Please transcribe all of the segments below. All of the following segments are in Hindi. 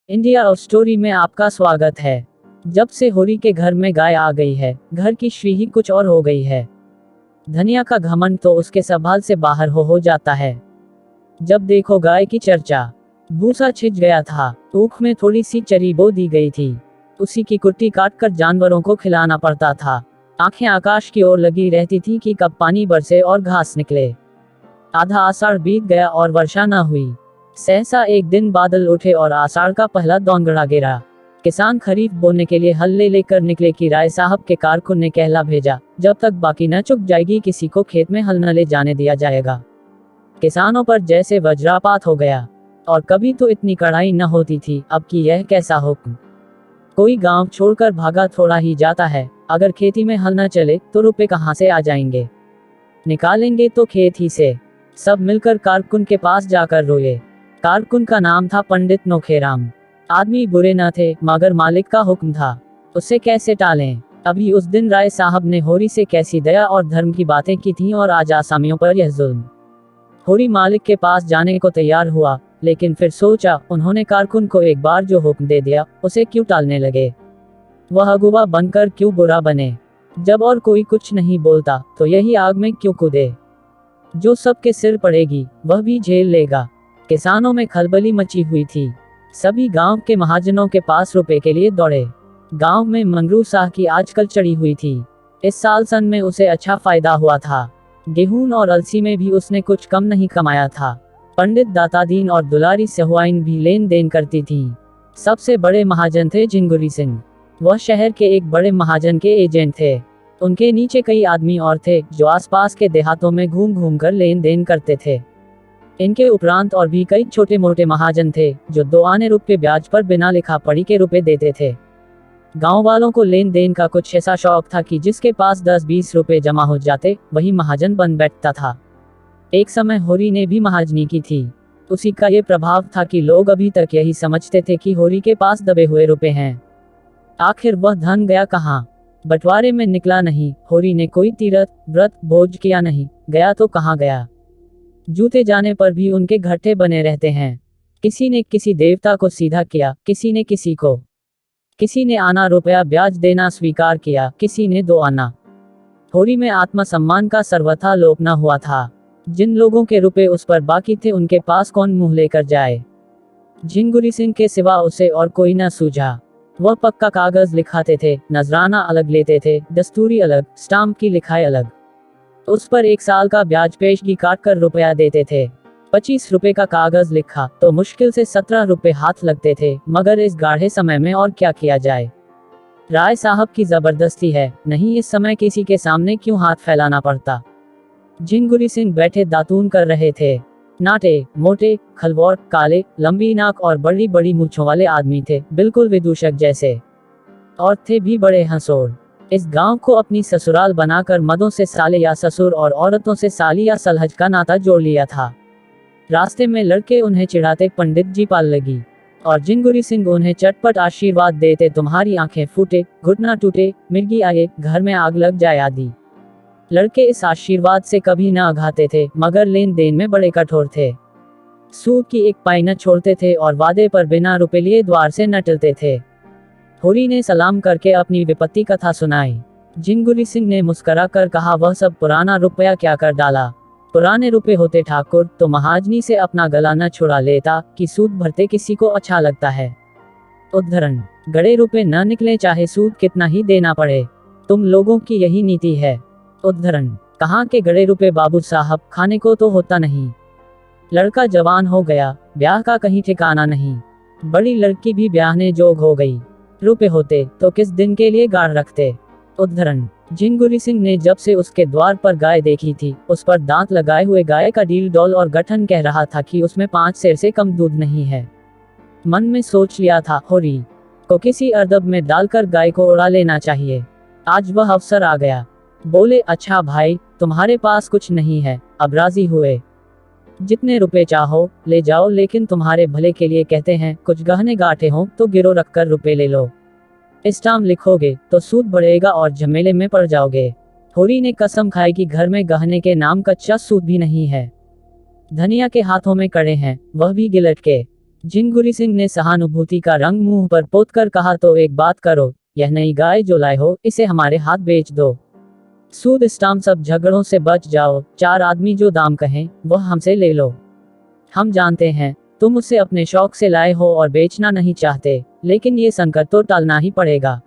इंडिया और स्टोरी में आपका स्वागत है। जब से होरी के घर में गाय आ गई है, घर की श्री ही कुछ और हो गई है। धनिया का घमंड तो उसके संभाल से बाहर हो जाता है। जब देखो गाय की चर्चा। भूसा छिज गया था, ऊख में थोड़ी सी चरी बो दी गई थी, उसी की कुट्टी काटकर जानवरों को खिलाना पड़ता था। आंखें आकाश की ओर लगी रहती थी कि कब पानी बरसे और घास निकले। आधा आषाढ़ बीत गया और वर्षा न हुई। सहसा एक दिन बादल उठे और आषाढ़ का पहला दोंगड़ा गिरा। किसान खरीफ बोने के लिए हल लेकर निकले कि राय साहब के कारकुन ने कहला भेजा, जब तक बाकी न चुक जाएगी किसी को खेत में हल न ले जाने दिया जाएगा। किसानों पर जैसे वज्रपात हो गया। और कभी तो इतनी कड़ाई न होती थी, अब की यह कैसा हुक्म। कोई गांव छोड़कर भागा थोड़ा ही जाता है, अगर खेती में हल न चले तो रुपए कहाँ से आ जाएंगे। निकालेंगे तो खेत ही से। सब मिलकर कारकुन के पास जाकर रोए। कारकुन का नाम था पंडित नोखेराम। आदमी बुरे न थे, मगर मालिक का हुक्म था, उसे कैसे टालें। अभी उस दिन राय साहब ने होरी से कैसी दया और धर्म की बातें की थीं और आज आसामियों पर यह जुल्म। होरी मालिक के पास जाने को तैयार हुआ, लेकिन फिर सोचा, उन्होंने कारकुन को एक बार जो हुक्म दे दिया उसे क्यों टालने लगे। वह अगुवा बनकर क्यों बुरा बने। जब और कोई कुछ नहीं बोलता तो यही आग में क्यों कूदे। जो सबके सिर पड़ेगी वह भी झेल लेगा। किसानों में खलबली मची हुई थी। सभी गांव के महाजनों के पास रुपए के लिए दौड़े। गांव में मंगरू शाह की आजकल चढ़ी हुई थी। इस साल सन में उसे अच्छा फायदा हुआ था। गेहूं और अलसी में भी उसने कुछ कम नहीं कमाया था। पंडित दातादीन और दुलारी सहुआइन भी लेन देन करती थी। सबसे बड़े महाजन थे झिंगुरी सिंह। वह शहर के एक बड़े महाजन के एजेंट थे। उनके नीचे कई आदमी और थे जो आसपास के देहातों में घूम घूम कर लेन देन करते थे। इनके उपरांत और भी कई छोटे मोटे महाजन थे जो 2 आने रुपए ब्याज पर बिना लिखा पढ़ी के रुपए देते थे। गांव वालों को लेन देन का कुछ ऐसा शौक था कि जिसके पास 10-20 रुपए जमा हो जाते वही महाजन बन बैठता था। एक समय होरी ने भी महाजनी की थी। उसी का ये प्रभाव था कि लोग अभी तक यही समझते थे कि होरी के पास दबे हुए रुपए हैं। आखिर वह धन गया कहाँ। बंटवारे में निकला नहीं। होरी ने कोई तीर्थ व्रत भोज किया नहीं, गया तो कहाँ गया। जूते जाने पर भी उनके घट्टे बने रहते हैं। किसी ने किसी देवता को सीधा किया, किसी ने किसी को। किसी ने आना रुपया ब्याज देना स्वीकार किया, किसी ने 2 आना। होरी में आत्मसम्मान का सर्वथा लोप न हुआ था। जिन लोगों के रुपए उस पर बाकी थे उनके पास कौन मुंह लेकर जाए। झिंगुरी सिंह के सिवा उसे और कोई न सूझा। वह पक्का कागज लिखाते थे, नजराना अलग लेते थे, दस्तूरी अलग, स्टाम्प की लिखाई अलग। उस पर 1 साल का ब्याज पेशगी काट कर रुपया देते थे। 25 रुपए का कागज लिखा तो मुश्किल से 17 रुपए हाथ लगते थे, मगर इस गाढ़े समय में और क्या किया जाए। राय साहब की जबरदस्ती है, नहीं इस समय किसी के सामने क्यों हाथ फैलाना पड़ता। झिंगुरी सिंह बैठे दातून कर रहे थे। नाटे मोटे, खलवौर, काले, लंबी नाक और बड़ी बड़ी मूंछों वाले आदमी थे, बिल्कुल विदूषक जैसे। और थे भी बड़े हंसोर। इस गांव को अपनी ससुराल बनाकर मर्दों से साले या ससुर और औरतों से साली या सलहज का नाता जोड़ लिया था। रास्ते में लड़के उन्हें चिढ़ाते पंडित जी पाल लगी, और झिंगुरी सिंह उन्हें चटपट आशीर्वाद देते, तुम्हारी आंखें फूटे, घुटना टूटे, मिर्गी आए, घर में आग लग जाए आदि। लड़के इस आशीर्वाद से कभी न अघाते थे, मगर लेन देन में बड़े कठोर थे। सूद की एक पाई न छोड़ते थे और वादे पर बिना रुपए लिए द्वार से न टलते थे। होरी ने सलाम करके अपनी विपत्ति कथा सुनाई। झिंगुरी सिंह ने मुस्करा कर कहा, वह सब पुराना रुपया क्या कर डाला। पुराने रुपए होते ठाकुर तो महाजनी से अपना गला न छुड़ा लेता कि सूद भरते किसी को अच्छा लगता है। उद्धरण, गड़े रुपए न निकले चाहे सूद कितना ही देना पड़े, तुम लोगों की यही नीति है। उद्धरण, कहाँ के गड़े रुपए बाबू साहब, खाने को तो होता नहीं। लड़का जवान हो गया, ब्याह का कहीं ठिकाना नहीं। बड़ी लड़की भी ब्याहने जोग हो गई। रुपए होते तो किस दिन के लिए गाड़ रखते। उद्धरण, झिंगुरी सिंह ने जब से उसके द्वार पर गाय देखी थी, उस पर दांत लगाए हुए गाय का डील डौल और गठन कह रहा था कि उसमें 5 सेर से कम दूध नहीं है। मन में सोच लिया था, होरी को किसी अरदब में डालकर गाय को उड़ा लेना चाहिए। आज वह अवसर आ गया। बोले, अच्छा भाई, तुम्हारे पास कुछ नहीं है। अब राजी हुए। जितने रुपए चाहो ले जाओ, लेकिन तुम्हारे भले के लिए कहते हैं, कुछ गहने गांठे हों तो गिरो रखकर रुपए ले लो। स्टाम्प लिखोगे तो सूद बढ़ेगा और झमेले में पड़ जाओगे। होरी ने कसम खाई कि घर में गहने के नाम कच्चा सूद भी नहीं है। धनिया के हाथों में कड़े हैं, वह भी गिलट के। झिंगुरी सिंह ने सहानुभूति का रंग मुंह पर पोत कर कहा, तो एक बात करो, यह नई गाय जो लाए हो इसे हमारे हाथ बेच दो। सूद स्टाम्प सब झगड़ों से बच जाओ, 4 आदमी जो दाम कहें वह हमसे ले लो। हम जानते हैं तुम उसे अपने शौक से लाए हो और बेचना नहीं चाहते, लेकिन ये संकट तो टालना ही पड़ेगा।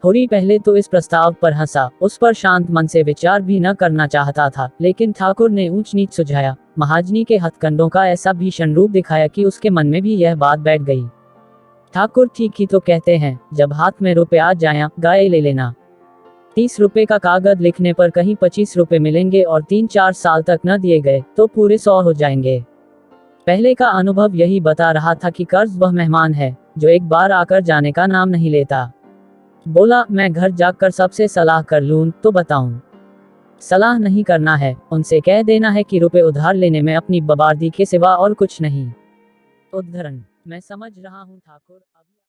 होरी पहले तो इस प्रस्ताव पर हंसा, उस पर शांत मन से विचार भी न करना चाहता था, लेकिन ठाकुर ने ऊंच नीच सुझाया। महाजनी के हथकंडों का ऐसा भीषण रूप दिखाया कि उसके मन में भी यह बात बैठ गई। ठाकुर, ठीक ही तो कहते हैं, जब हाथ में रुपए आ जाया गाय ले लेना। 30 रुपए का कागज लिखने पर कहीं 25 रुपए मिलेंगे और 3-4 साल तक न दिए गए तो पूरे 100 हो जाएंगे। पहले का अनुभव यही बता रहा था कि कर्ज वह मेहमान है जो एक बार आकर जाने का नाम नहीं लेता। बोला, मैं घर जाकर सबसे सलाह कर लूं तो बताऊं। सलाह नहीं करना है, उनसे कह देना है कि रुपए उधार लेने में अपनी बबार्दी के सिवा और कुछ नहीं। उद्धरण, मैं समझ रहा हूं ठाकुर।